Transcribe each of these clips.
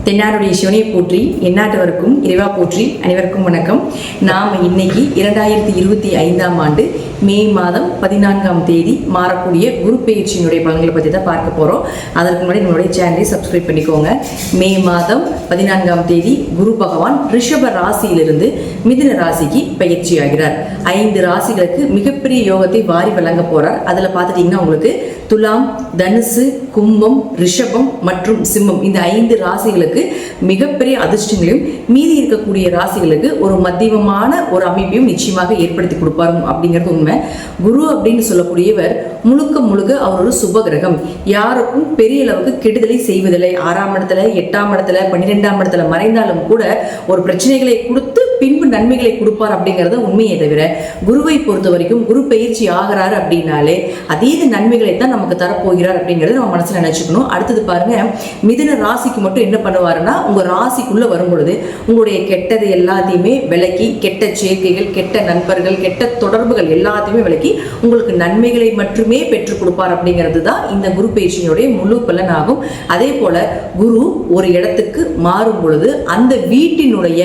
தென்னாடுடைய சிவனை போற்றி எந்நாட்டவருக்கும் இறைவா போற்றி. அனைவருக்கும் வணக்கம். நாம் இன்னைக்கு 2025ஆம் ஆண்டு மே மாதம் 14ஆம் தேதி மாறக்கூடிய குரு பெயர்ச்சியினுடைய பலன்களை பற்றி தான் பார்க்க போகிறோம். அதற்கு முன்னாடி நம்மளுடைய சேனலை சப்ஸ்கிரைப் பண்ணிக்கோங்க. மே மாதம் 14ஆம் தேதி குரு பகவான் ரிஷப ராசியிலிருந்து மிதுன ராசிக்கு பயிற்சி ஆகிறார். 5 ராசிகளுக்கு மிகப்பெரிய யோகத்தை வாரி வழங்க போறார். அதில் பார்த்துட்டிங்கன்னா உங்களுக்கு துலாம், தனுசு, கும்பம், ரிஷபம் மற்றும் சிம்மம் இந்த 5 ராசிகளுக்கு மிகப்பெரிய அதிர்ஷ்டங்களையும், மீதி இருக்கக்கூடிய ராசிகளுக்கு ஒரு மத்தியமமான ஒரு அமைப்பையும் நிச்சயமாக ஏற்படுத்தி கொடுப்பாரு அப்படிங்கிறது உண்மை. குரு அப்படின்னு சொல்லக்கூடியவர் முழுக்க அவர் ஒரு சுப கிரகம். யாருக்கும் பெரிய அளவுக்கு கெடுதலை செய்வதில்லை. 6ஆம் இடத்துல, 8ஆம் இடத்துல, 12ஆம் இடத்துல மறைந்தாலும் கூட ஒரு பிரச்சனைகளை கொடுத்து பின்பு நன்மைகளை கொடுப்பார் அப்படிங்கறத உண்மையை தவிர, குருவை பொறுத்த வரைக்கும் குரு பயிற்சி ஆகிறாரு அப்படின்னாலே அதீத நன்மைகளை தான் நமக்கு தரப்போகிறார் அப்படிங்கறத நம்ம மனசுல நினைச்சுக்கணும். அடுத்தது பாருங்க, மிதுன ராசிக்கு மட்டும் என்ன பண்ணுவாருன்னா, உங்க ராசிக்குள்ள வரும் பொழுது உங்களுடைய கெட்டது எல்லாத்தையுமே விலக்கி, கெட்ட சேர்க்கைகள், கெட்ட நண்பர்கள், கெட்ட தொடர்புகள் எல்லாத்தையுமே விலக்கி உங்களுக்கு நன்மைகளை மட்டுமே பெற்றுக் கொடுப்பார் அப்படிங்கிறது தான் இந்த குரு பயிற்சியினுடைய முழு பலன் ஆகும். அதே போல குரு ஒரு இடத்துக்கு மாறும் பொழுது அந்த வீட்டினுடைய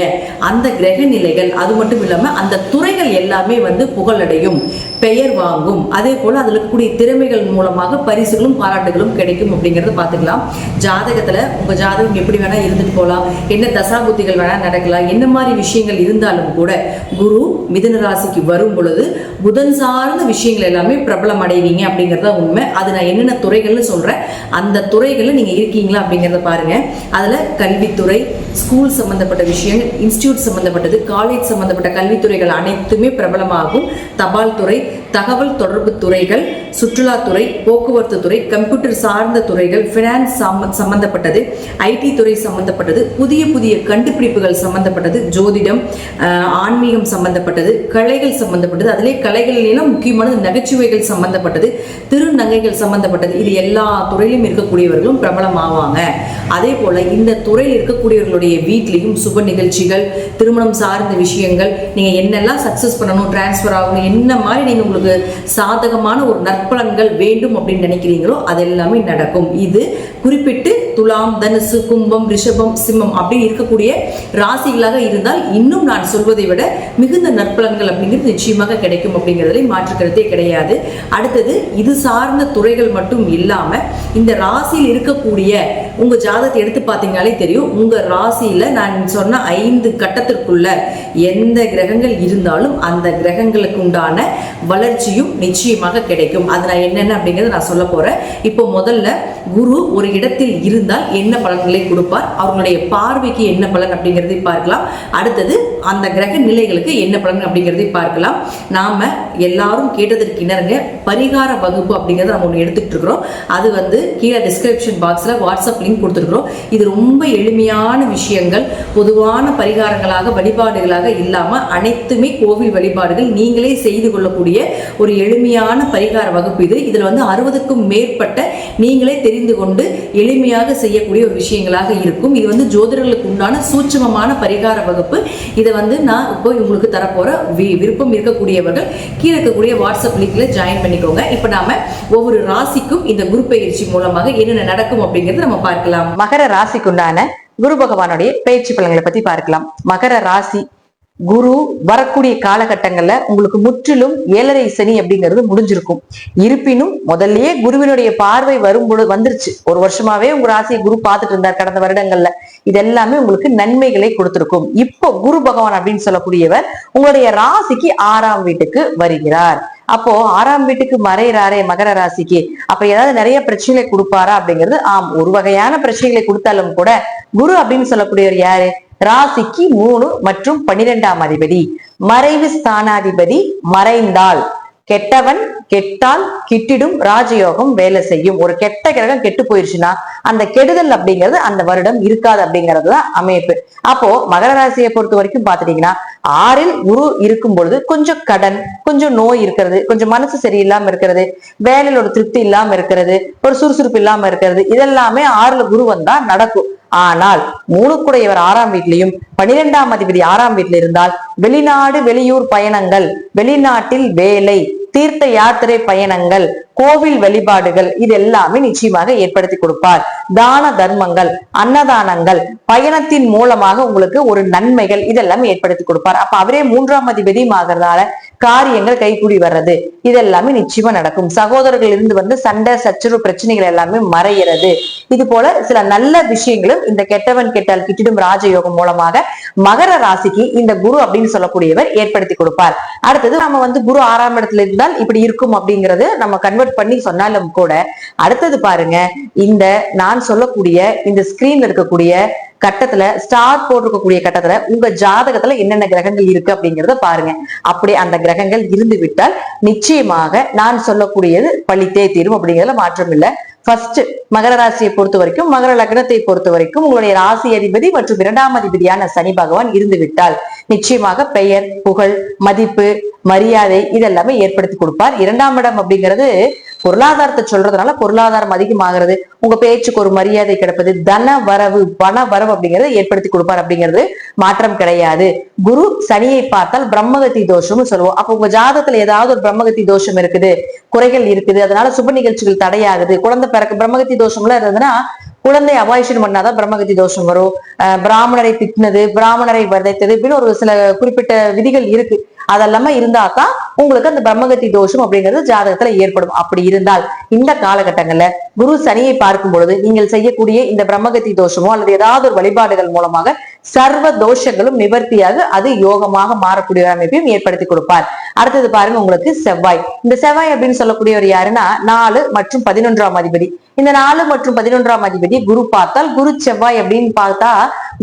அந்த கிரக நிலைகள், அது மட்டும் இல்லாம அந்த துறைகள் எல்லாமே புகழடையும், பெயர் வாங்கும். அதே போல அதுல இருக்கக்கூடிய திறமைகள் மூலமாக பரிசுகளும் பாராட்டுகளும் கிடைக்கும் அப்படிங்கறத பாத்துக்கலாம். ஜாதகத்துல உங்க ஜாதகம் எப்படி வேணா இருந்துட்டு போகலாம், என்ன தசாபுத்திகள் வேணா நடக்கலாம், என்ன மாதிரி விஷயங்கள் இருந்தாலும் கூட குரு மிதுன ராசிக்கு வரும் பொழுது புதன் சார்ந்த விஷயங்கள் எல்லாமே பிரபலம் அடைவீங்க அப்படிங்கறத உண்மை. அது நான் என்னென்ன துறைகள்னு சொல்றேன், அந்த துறைகள்ல நீங்க இருக்கீங்களா அப்படிங்கறத பாருங்க. அதுல கல்வித்துறை, ஸ்கூல் சம்பந்தப்பட்ட விஷயங்கள், இன்ஸ்டிடியூட் சம்பந்தப்பட்டது, காலேஜ் சம்பந்தப்பட்ட கல்வித்துறைகள் அனைத்துமே பிரபலமாகும். தபால் துறை, தகவல் தொடர்பு துறைகள், சுற்றுலாத்துறை, போக்குவரத்து துறை, கம்ப்யூட்டர் சார்ந்த துறைகள், பினான்ஸ் சம்பந்தப்பட்டது, ஐடி துறை சம்பந்தப்பட்டது, புதிய கண்டுபிடிப்புகள் சம்பந்தப்பட்டது, ஜோதிடம், ஆன்மீகம் சம்பந்தப்பட்டது, கலைகள் சம்பந்தப்பட்டது, அதிலே கலைகளிலும் முக்கியமானது நகைச்சுவைகள் சம்பந்தப்பட்டது, திருநங்கைகள் சம்பந்தப்பட்டது. இது எல்லா துறையிலும் இருக்கக்கூடியவர்களும் பிரபலம் ஆவாங்க. அதே போல இந்த துறையில் இருக்கக்கூடியவர்களுடைய வீட்லையும் சுப நிகழ்ச்சிகள், திருமணம் சார்ந்த விஷயங்கள், நீங்க என்னெல்லாம் சக்சஸ் பண்ணணும், டிரான்ஸ்பர் ஆகணும், என்ன மாதிரி நீங்க உங்களுக்கு சாதகமான ஒரு நற்பலன்கள் வேண்டும் அப்படின்னு நினைக்கிறீங்களோ அதெல்லாமே நடக்கும். இது குறிப்பிட்டு துலாம், தனுசு, கும்பம், ரிஷபம், சிம்மம் அப்படின்னு இருக்கக்கூடிய ராசிகளாக இருந்தால் இன்னும் நான் சொல்வதை விட மிகுந்த நற்பலன்கள் அப்படிங்கிறது நிச்சயமாக கிடைக்கும் அப்படிங்கிறதுல மாற்றுக்கிறதே கிடையாது. அடுத்தது இது சார்ந்த துறைகள் மட்டும் இல்லாம இந்த ராசியில் இருக்கக்கூடிய உங்க ஜாதகத்தை எடுத்து பார்த்தீங்கன்னாலே தெரியும். உங்க ராசியில நான் சொன்ன 5 கட்டத்திற்குள்ள எந்த கிரகங்கள் இருந்தாலும் அந்த கிரகங்களுக்கு உண்டான வளர்ச்சியும் நிச்சயமாக கிடைக்கும். அது நான் என்னென்ன அப்படிங்கிறத நான் சொல்ல போறேன். இப்போ முதல்ல குரு ஒரு இடத்தில் இருந்தால் என்ன பலன்களை கொடுப்பார், அவர்களுடைய பார்வைக்கு என்ன பலன் அப்படிங்கிறதை பார்க்கலாம். அடுத்தது அந்த கிரக நிலைகளுக்கு என்ன பலன் அப்படிங்கிறதை பார்க்கலாம். நாம எல்லாரும் கேட்டதற்கு இணங்க பரிகார வகுப்பு அப்படிங்கிறத நம்ம ஒன்று எடுத்துட்டு இருக்கிறோம். அது கீழே டிஸ்கிரிப்ஷன் பாக்ஸ்ல வாட்ஸ்அப் லிங்க் கொடுத்துருக்கிறோம். இது ரொம்ப எளிமையான விஷயங்கள், பொதுவான பரிகாரங்களாக, வழிபாடுகளாக இல்லாம அனைத்துமே கோவில் வழிபாடுகள், நீங்களே செய்து கொள்ளக்கூடிய ஒரு எளிமையான பரிகார வகுப்பு இது. இதுல 60க்கும் மேற்பட்ட நீங்களே தெரிந்து கொண்டு எளிமையாக செய்யக்கூடிய ஒரு விஷயங்களாக இருக்கும். இது ஜோதிடர்களுக்கு உண்டான சூட்சமமான பரிகார வகுப்பு. இதை நான் இப்போ உங்களுக்கு தரப்போற விருப்பம் இருக்கக்கூடியவர்கள் கீழே இருக்கக்கூடிய வாட்ஸ்அப் லிங்க்ல ஜாயின் பண்ணிக்கோங்க. இப்ப நாம ஒவ்வொரு ராசிக்கும் இந்த குரு பயிற்சி மூலமாக என்னென்ன நடக்கும் அப்படிங்கறத நம்ம பார்க்கலாம். மகர ராசிக்குண்டான குரு பகவானுடைய பயிற்சி பலன்களை பத்தி பார்க்கலாம். மகர ராசி குரு வரக்கூடிய காலகட்டங்கள்ல உங்களுக்கு முற்றிலும் 7.5 சனி அப்படிங்கிறது முடிஞ்சிருக்கும். இருப்பினும் முதல்லயே குருவினுடைய பார்வை வந்துருச்சு. ஒரு வருஷமாவே உங்க ராசியை குரு பார்த்துட்டு இருந்தார் கடந்த வருடங்கள்ல. இதெல்லாமே உங்களுக்கு நன்மைகளை கொடுத்திருக்கும். இப்போ குரு பகவான் அப்படின்னு சொல்லக்கூடியவர் உங்களுடைய ராசிக்கு 6ஆம் வீட்டுக்கு வருகிறார். அப்போ 6ஆம் வீட்டுக்கு மறைகிறாரே மகர ராசிக்கு, அப்ப ஏதாவது நிறைய பிரச்சனைகளை கொடுப்பாரா அப்படிங்கிறது ஆம், ஒரு வகையான பிரச்சனைகளை கொடுத்தாலும் கூட குரு அப்படின்னு சொல்லக்கூடியவர் யாரு, ராசிக்கு 3 மற்றும் 12ஆம் அதிபதி, மறைவு ஸ்தானாதிபதி. மறைந்தால் கெட்டவன் கெட்டால் கிட்டிடும் ராஜயோகம் வேலை செய்யும். ஒரு கெட்ட கிரகம் கெட்டு போயிருச்சுன்னா அந்த கெடுதல் அப்படிங்கிறது அந்த வருடம் இருக்காது அப்படிங்கறதுதான் அமைப்பு. அப்போ மகர ராசியை பொறுத்த வரைக்கும் பாத்துட்டீங்கன்னா 6ல் குரு இருக்கும் பொழுது கொஞ்சம் கடன், கொஞ்சம் நோய் இருக்கிறது, கொஞ்சம் மனசு சரியில்லாம இருக்கிறது, வேலையில ஒரு திருப்தி இல்லாம இருக்கிறது, ஒரு சுறுசுறுப்பு இல்லாம இருக்கிறது, இதெல்லாமே 6ல் குரு வந்தா நடக்கும். ஆனால் 3 6ஆம் வீட்லயும் 12ஆம் அதிபதி 6ஆம் வீட்டுல இருந்தால் வெளிநாடு வெளியூர் பயணங்கள், வெளிநாட்டில் வேலை, தீர்த்த யாத்திரை பயணங்கள், கோவில் வழிபாடுகள் இது எல்லாமே நிச்சயமாக ஏற்படுத்தி கொடுப்பார். தான தர்மங்கள், அன்னதானங்கள், பயணத்தின் மூலமாக உங்களுக்கு ஒரு நன்மைகள் இதெல்லாம் ஏற்படுத்தி கொடுப்பார். அப்ப அவரே 3ஆம் அதிபதியும் ஆகிறதால காரியங்கள் கைகூடி வர்றது இதெல்லாமே நிச்சயமா நடக்கும். சகோதரர்கள் இருந்து வந்து சண்டை சச்சரவு பிரச்சனைகள் எல்லாமே மறையிறது. இது போல சில நல்ல விஷயங்களும் இந்த கெட்டவன் கெட்டால் கிட்டிடும் ராஜயோகம் மூலமாக மகர ராசிக்கு இந்த குரு அப்படின்னு சொல்லக்கூடியவர் ஏற்படுத்தி கொடுப்பார். அடுத்தது நம்ம வந்து குரு 6ஆம் இடத்துல இருந்தால் இப்படி இருக்கும் அப்படிங்கறது நம்ம கன்வெர்ட் பண்ணி சொன்னாலும் கூட, அடுத்தது பாருங்க, இந்த நான் சொல்லக்கூடிய இந்த ஸ்கிரீன்ல இருக்கக்கூடிய கட்டத்துல ஸ்டார் போட்டிருக்கக்கூடிய கட்டத்துல உங்க ஜாதகத்துல என்னென்ன கிரகங்கள் இருக்கு அப்படிங்கறத பாருங்க. அப்படி அந்த கிரகங்கள் இருந்து விட்டால் நிச்சயமாக நான் சொல்லக்கூடியது பழித்தே தீரும் அப்படிங்கறதுல மாற்றம் இல்லை. ஃபர்ஸ்ட் மகர ராசியை பொறுத்த வரைக்கும், மகர லக்னத்தை பொறுத்த வரைக்கும் உங்களுடைய ராசி அதிபதி மற்றும் 2ஆம் அதிபதியான சனி பகவான் இருந்து விட்டால் நிச்சயமாக பெயர், புகழ், மதிப்பு, மரியாதை இதெல்லாமே ஏற்படுத்தி கொடுப்பார். 2ஆம் இடம் அப்படிங்கிறது பொருளாதாரத்தை சொல்றதுனால பொருளாதாரம் அதிகமாகிறது, உங்க பேச்சுக்கு ஒரு மரியாதை கிடைப்பது, தன வரவு, பண வரவு அப்படிங்கறத ஏற்படுத்தி கொடுப்பார். அப்படிங்கிறது மாற்றம் கிடையாது. குரு சனியை பார்த்தால் பிரம்மகத்தி தோஷம்னு சொல்லுவோம். அப்ப உங்க ஜாதகத்துல ஏதாவது ஒரு பிரம்மகத்தி தோஷம் இருக்குது, குறைகள் இருக்குது, அதனால சுப நிகழ்ச்சிகள் தடையாகுது, குழந்தை பிறக்க பிரம்மகத்தி தோஷம்லாம் இருந்ததுன்னா குழந்தை அபாயிஷன் பண்ணாதான் பிரம்மகத்தி தோஷம் வரும். பிராமணரை திட்டினது, பிராமணரை வதைத்தது இப்படின்னு ஒரு சில குறிப்பிட்ட விதிகள் இருக்கு. அதெல்லாம இருந்தாதான் உங்களுக்கு அந்த பிரம்மகத்தி தோஷம் அப்படிங்கிறது ஜாதகத்துல ஏற்படும். அப்படி இருந்தால் இந்த காலகட்டங்கள்ல குரு சனியை பார்க்கும் பொழுது நீங்கள் செய்யக்கூடிய இந்த பிரம்மகத்தி தோஷமோ அல்லது ஏதாவது ஒரு வழிபாடுகள் மூலமாக சர்வ தோஷங்களும் நிவர்த்தியாக அது யோகமாக மாறக்கூடிய அமைப்பையும் ஏற்படுத்தி கொடுப்பார். அடுத்தது பாருங்க, உங்களுக்கு செவ்வாய். இந்த செவ்வாய் அப்படின்னு சொல்லக்கூடியவர் யாருன்னா 4 மற்றும் 11ஆம் அதிபதி. இந்த 4 மற்றும் 11ஆம் அதிபதி குரு பார்த்தால் குரு செவ்வாய் அப்படின்னு பார்த்தா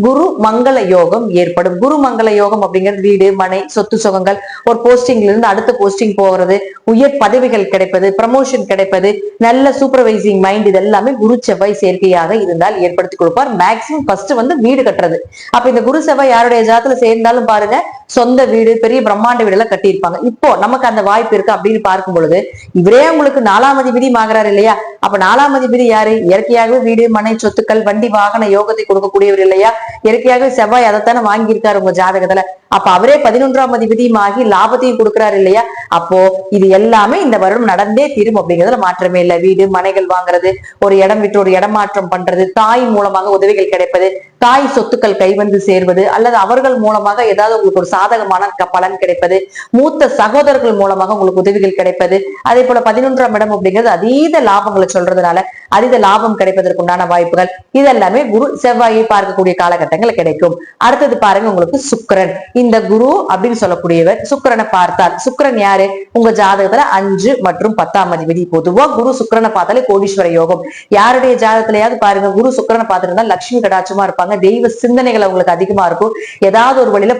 குரு மங்கள யோகம் ஏற்படும். குரு மங்கள யோகம் அப்படிங்கிறது வீடு, மனை, சொத்து சுகங்கள், ஒரு போஸ்டிங்ல இருந்து அடுத்த போஸ்டிங் போறது, உயர் பதவிகள் கிடைப்பது, ப்ரமோஷன் கிடைப்பது, நல்ல சூப்பர்வைசிங் மைண்ட், இது எல்லாமே குரு செவ்வாய் சேர்க்கையாக இருந்தால் ஏற்படுத்தி கொடுப்பார். மேக்சிமம் ஃபர்ஸ்ட் வந்து வீடு கட்டுறது. அப்ப இந்த குரு செவ்வாய் யாருடைய ஜாதத்துல சேர்ந்தாலும் பாருங்க, சொந்த வீடு, பெரிய பிரம்மாண்ட வீடு எல்லாம் கட்டியிருப்பாங்க. இப்போ நமக்கு அந்த வாய்ப்பு இருக்கு அப்படின்னு பார்க்கும் பொழுது இவரே உங்களுக்கு 4ஆம் அதிபதி ஆகிறார் இல்லையா? அப்ப 4ஆம் அதிபதி யாரு? இயற்கையாகவே வீடு, மனை, சொத்துக்கள், வண்டி, வாகன யோகத்தை கொடுக்கக்கூடியவர் இல்லையா? இயற்கையாகவே செவ்வாய் அதைத்தானே வாங்கியிருக்காரு உங்க ஜாதகத்துல. அப்ப அவரே 11ஆம் அதிபதியும் ஆகி லாபத்தையும் கொடுக்கிறாரு இல்லையா? அப்போ இது எல்லாமே இந்த வருடம் நடந்தே தீரும் அப்படிங்கிறதுல மாற்றமே இல்லை. வீடு, மனைகள் வாங்குறது, ஒரு இடம் விட்டு ஒரு இடமாற்றம் பண்றது, தாய் மூலமாக உதவிகள் கிடைப்பது, தாய் சொத்துக்கள் கைவந்து சேர்வது, அல்லது அவர்கள் மூலமாக ஏதாவது உங்களுக்கு ஒரு சாதகமான பலன் கிடைப்பது, மூத்த சகோதரர்கள் மூலமாக உங்களுக்கு உதவிகள் கிடைப்பது, அதே போல 11ஆம் இடம் அப்படிங்கிறது அதீத லாபங்களை சொல்றதுனால அதீத லாபம் கிடைப்பதற்குண்டான வாய்ப்புகள் இதெல்லாமே குரு செவ்வாயை பார்க்கக்கூடிய காலகட்டங்கள் கிடைக்கும். அடுத்தது பாருங்க, உங்களுக்கு சுக்கிரன். இந்த குரு அப்படின்னு சொல்லக்கூடியவர் சுக்கிரனை பார்த்தால், சுக்கிரன் யாரு? உங்க ஜாதகத்துல 5 மற்றும் 10ஆம் அதிபதி. பொதுவா குரு சுக்கிரனை பார்த்தாலே கோடீஸ்வர யோகம். யாருடைய ஜாதகத்திலயாவது பாருங்க குரு சுக்கிரனை பார்த்துருந்தா லட்சுமி கடாட்சமா இருப்பாங்க, தெய்வ சிந்தனைகள் அவங்களுக்கு அதிகமா இருக்கும், ஏதாவது ஒரு வழியில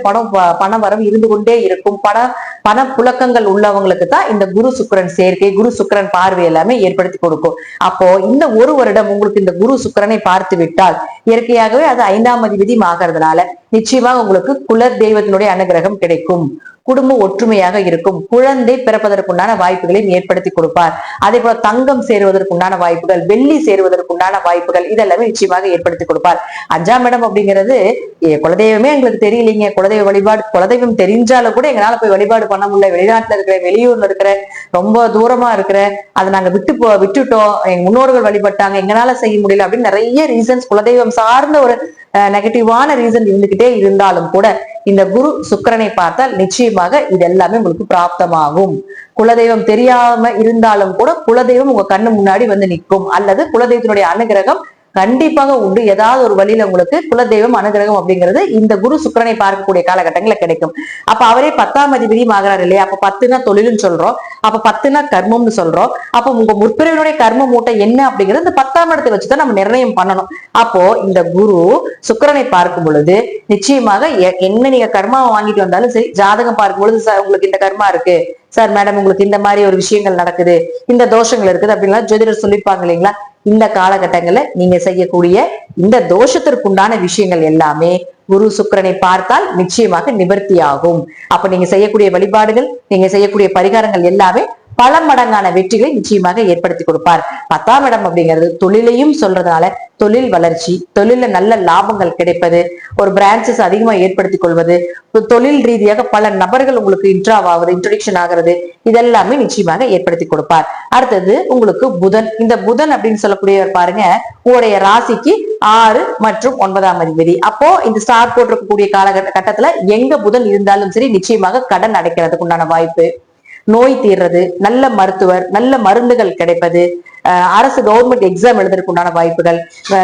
பண வரவு இருந்து கொண்டே இருக்கும், பண புழக்கங்கள் உள்ளவங்களுக்கு தான் இந்த குரு சுக்கிரன் சேர்க்கை, குரு சுக்கிரன் பார்வை எல்லாமே ஏற்படுத்தி கொடுக்கும். அப்போ இந்த ஒரு வருடம் உங்களுக்கு இந்த குரு சுக்கிரனை பார்த்து விட்டால் இயற்கையாகவே அது 5ஆம் அதிபதி ஆகிறதுனால நிச்சயமாக உங்களுக்கு குல தெய்வத்தினுடைய அனுகிரகம் கிடைக்கும், குடும்பம் ஒற்றுமையாக இருக்கும், குழந்தை பிறப்பதற்குண்டான வாய்ப்புகளையும் ஏற்படுத்தி கொடுப்பார். அதே போல தங்கம் சேருவதற்குண்டான வாய்ப்புகள், வெள்ளி சேருவதற்குண்டான வாய்ப்புகள் இதெல்லாமே நிச்சயமாக ஏற்படுத்தி கொடுப்பார். 5ஆம் இடம் அப்படிங்கிறது குலதெய்வமே எங்களுக்கு தெரியலீங்க, குலதெய்வ வழிபாடு, குலதெய்வம் தெரிஞ்சாலும் கூட எங்களால போய் வழிபாடு பண்ண முடியல, வெளிநாட்டுல இருக்கிற, வெளியூர்ல இருக்கிற, ரொம்ப தூரமா இருக்கிற, அதை நாங்க விட்டுட்டோம், எங்க முன்னோர்கள் வழிபட்டாங்க, எங்களால செய்ய முடியல அப்படின்னு நிறைய ரீசன்ஸ், குலதெய்வம் சார்ந்த ஒரு நெகட்டிவான ரீசன் இருந்துகிட்டே இருந்தாலும் கூட இந்த குரு சுக்கிரனை பார்த்தால் நிச்சயமாக இது எல்லாமே உங்களுக்கு பிராப்தமாகும். குலதெய்வம் தெரியாம இருந்தாலும் கூட குலதெய்வம் உங்க கண்ணு முன்னாடி வந்து நிற்கும், அல்லது குலதெய்வத்தினுடைய அனுகிரகம் கண்டிப்பாக உண்டு. ஏதாவது ஒரு வழியில உங்களுக்கு குலதெய்வம் அனுகிரகம் அப்படிங்கிறது இந்த குரு சுக்கிரனை பார்க்கக்கூடிய காலகட்டங்கள்ல கிடைக்கும். அப்ப அவரே 10ஆம் அதிபதியும் ஆகிறார் இல்லையா? அப்ப 10னா தொழில்னு சொல்றோம், அப்ப 10னா கர்மம்னு சொல்றோம். அப்ப உங்க முற்பிறவினுடைய கர்ம மூட்டை என்ன அப்படிங்கிறது இந்த 10ஆம் இடத்தை வச்சுதான் நம்ம நிர்ணயம் பண்ணணும். அப்போ இந்த குரு சுக்கிரனை பார்க்கும் பொழுது நிச்சயமாக என்ன நீங்க கர்மாவை வாங்கிட்டு வந்தாலும் சரி, ஜாதகம் பார்க்கும் பொழுது சார் உங்களுக்கு இந்த கர்மா இருக்கு சார், மேடம் உங்களுக்கு இந்த மாதிரி ஒரு விஷயங்கள் நடக்குது, இந்த தோஷங்கள் இருக்குது அப்படின்னா ஜோதிடர் சொல்லியிருப்பாங்க இல்லைங்களா? இந்த காலகட்டங்கள்ல நீங்க செய்யக்கூடிய இந்த தோஷத்திற்குண்டான விஷயங்கள் எல்லாமே குரு சுக்கிரனை பார்த்தால் நிச்சயமாக நிவர்த்தி ஆகும். அப்ப நீங்க செய்யக்கூடிய வழிபாடுகள், நீங்க செய்யக்கூடிய பரிகாரங்கள் எல்லாமே பல மடங்கான வெற்றிகளை நிச்சயமாக ஏற்படுத்தி கொடுப்பார். 10ஆம் இடம் அப்படிங்கிறது தொழிலையும் சொல்றதுனால தொழில் வளர்ச்சி, தொழில நல்ல லாபங்கள் கிடைப்பது, ஒரு பிரான்சஸ் அதிகமா ஏற்படுத்தி கொள்வது, தொழில் ரீதியாக பல நபர்கள் உங்களுக்கு இன்ட்ரடிக்ஷன் ஆகிறது, இதெல்லாமே நிச்சயமாக ஏற்படுத்தி கொடுப்பார். அடுத்தது உங்களுக்கு புதன். இந்த புதன் அப்படின்னு சொல்லக்கூடியவர் பாருங்க, உங்களுடைய ராசிக்கு 6 மற்றும் 9ஆம் அதிபதி. அப்போ இந்த ஸ்டார் போட்டிருக்கக்கூடிய காலகட்டத்துல எங்க புதன் இருந்தாலும் சரி நிச்சயமாக கடன் அடைக்கிறதுக்கு உண்டான வாய்ப்பு, நோய் தீர்றது, நல்ல மருத்துவர், நல்ல மருந்துகள் கிடைப்பது, அரசு கவர்மெண்ட் எக்ஸாம் எழுதுறதுக்கு உண்டான வாய்ப்புகள்,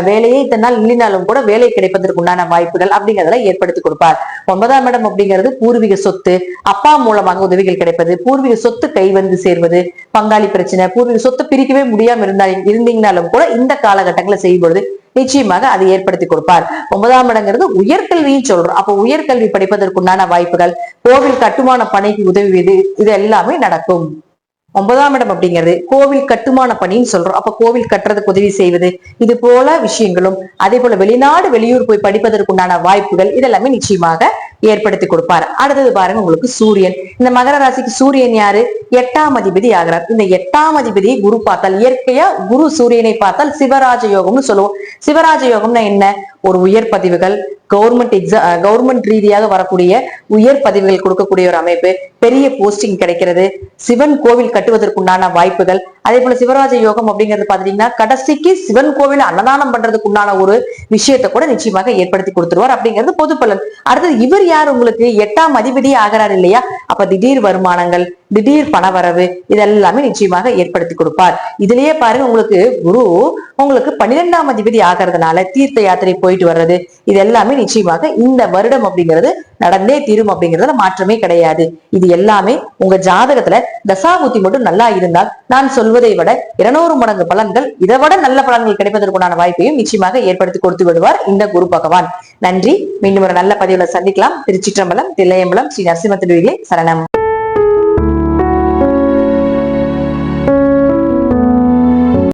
வேலையே இத்தனை நாள் இல்லைனாலும் கூட வேலை கிடைப்பதற்கு உண்டான வாய்ப்புகள் அப்படிங்கிறத ஏற்படுத்தி கொடுப்பார். 9ஆம் இடம் அப்படிங்கிறது பூர்வீக சொத்து, அப்பா மூலமாக உதவிகள் கிடைப்பது, பூர்வீக சொத்து கை வந்து சேர்வது, பங்காளி பிரச்சனை, பூர்வீக சொத்து பிரிக்கவே முடியாம இருந்தீங்கனாலும் கூட இந்த காலகட்டங்களை செய்யும்பொழுது நிச்சயமாக அதை ஏற்படுத்தி கொடுப்பார். 9ஆம் இடங்கிறது உயர்கல்வியும் சொல்றோம். அப்போ உயர்கல்வி படிப்பதற்குண்டான வாய்ப்புகள், கோவில் கட்டுமான பணிக்கு உதவுவது, இது எல்லாமே நடக்கும். 9ஆம் இடம் அப்படிங்கிறது கோவில் கட்டுமான பணின்னு சொல்றோம். அப்ப கோவில் கட்டுறதுக்கு உதவி செய்வது, இது போல விஷயங்களும், அதே போல வெளிநாடு வெளியூர் போய் படிப்பதற்குண்டான வாய்ப்புகள், இதெல்லாமே நிச்சயமாக ஏற்படுத்தி கொடுப்பார். அடுத்தது பாருங்க உங்களுக்கு சூரியன். இந்த மகர ராசிக்கு சூரியன் யாரு? 8ஆம் அதிபதி ஆகிறார். இந்த 8ஆம் அதிபதியை குரு பார்த்தால், இயற்கையா குரு சூரியனை பார்த்தால் சிவராஜ யோகம்னு சொல்லுவோம். சிவராஜ யோகம்னா என்ன? ஒரு உயர் பதிவுகள், கவர்மெண்ட் ரீதியாக வரக்கூடிய உயர் பதவிகள் கொடுக்கக்கூடிய ஒரு அமைப்பு, பெரிய போஸ்டிங் கிடைக்கிறது, சிவன் கோவில் கட்டுவதற்குண்டான வாய்ப்புகள், அதே போல சிவராஜ யோகம் அப்படிங்கிறது பாத்தீங்கன்னா கடைசிக்கு சிவன் கோவில் அன்னதானம் பண்றதுக்கு உண்டான ஒரு விஷயத்தை கூட நிச்சயமாக ஏற்படுத்தி கொடுத்துருவார் அப்படிங்கிறது பொது பலன். அடுத்தது இவர் யார்? உங்களுக்கு 8ஆம் அதிபதி ஆகிறார் இல்லையா? அப்ப திடீர் வருமானங்கள், திடீர் பணவரவு, இதெல்லாமே நிச்சயமாக ஏற்படுத்தி கொடுப்பார். இதுலயே பாருங்க உங்களுக்கு குரு உங்களுக்கு 12ஆம் அதிபதி ஆகிறதுனால தீர்த்த யாத்திரை போயிட்டு வர்றது, இது எல்லாமே நிச்சயமாக இந்த வருடம் அப்படிங்கிறது நடந்தே தீரும் அப்படிங்கிறதுல மாற்றமே கிடையாது. இது எல்லாமே உங்க ஜாதகத்துல தசாபுத்தி மட்டும் நல்லா இருந்தால் நான் சொல்வதை விட 200 மடங்கு பலன்கள், இதை விட நல்ல பலன்கள் கிடைப்பதற்குண்டான வாய்ப்பையும் நிச்சயமாக ஏற்படுத்தி கொடுத்து விடுவார் இந்த குரு பகவான். நன்றி. மீண்டும் ஒரு நல்ல பதிவுல சந்திக்கலாம். திருச்சிற்றம்பலம், தில்லையம்பலம், ஸ்ரீ நரசிம்ம திருவிகளே சரணம்.